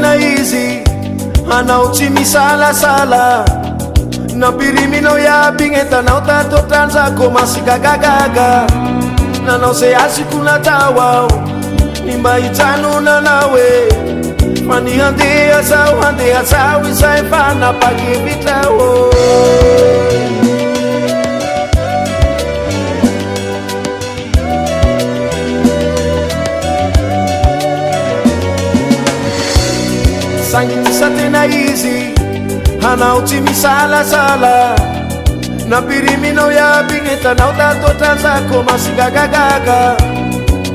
tena izy anao tsy misalasala nampiriminao iaby gn'entanao tatotranjako masigagagaga nanao zay azoko natao ao ny mba hijanonanao e fa ny handeha zao izay fa napakevitrao Sangitisa tena izy anao tsy misalasala nampiriminao iaby gn'entanao tatotranjako masigagagaga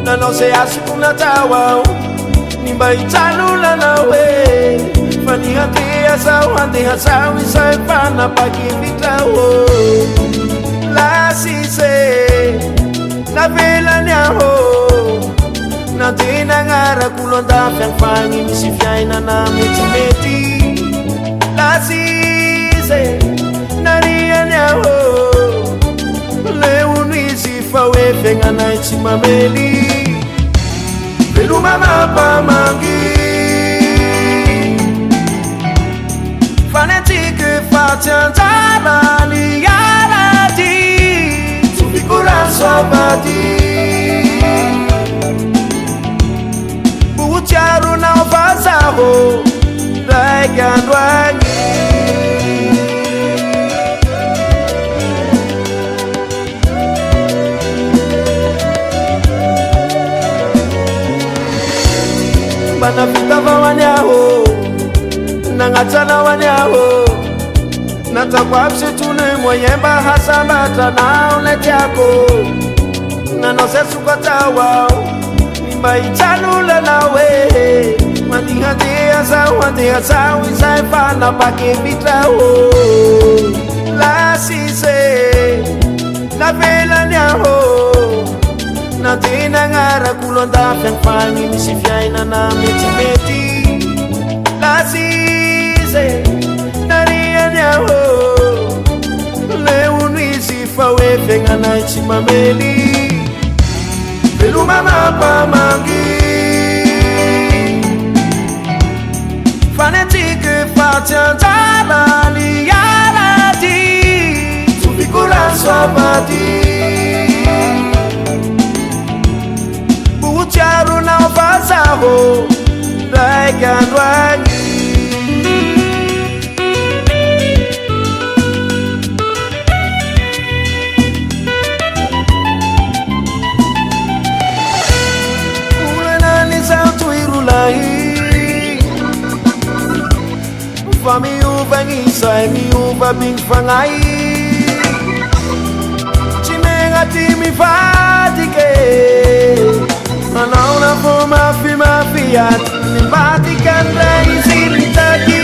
nanao zay azoko natao ao ny mba hijanonanao e fa ny handeha zao izay fa napakevitrao lasise navelany aho nandena agnarak'olo andafy agny fagny misy fiainana metimety lasise nariany aho leono izy fa hoe fiaignanay tsy mamely veloma mampamangy fanetiky fa tsy anjalany arady tsofikorano soavady buutiaronao fa zaho raiky andro agny navitavao any aho nagnatsanao any aho natako aby se tous les moyens mba hasambatranao le tiako nanao zay sokatao ao ny mba hijanonanao e mandihandeha zao izay fa napakevitrao lasise navelany aho nandena agnarak'olo andafy agny fagny misy fiainana metimety lasise nariany aho leono izy fa hoe fiaignanay tsy mamely veloma mampamangy fanetiky fa tsy anjalany arady tsofikorano soavady buutiaronao fa zaho raiky andro agny olanany zao toirolahy fa miova gn'izay miova bigny fagnay tsy megnaty mivadike anao na vo mafiaty mivadika andray izy nitaky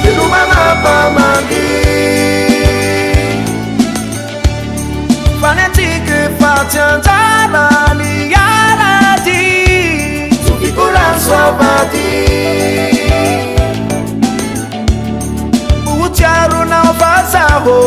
veloma mampamangy fanetiky fa tsy anjalany arady tsofikorano soavady buutiaronao fa zaho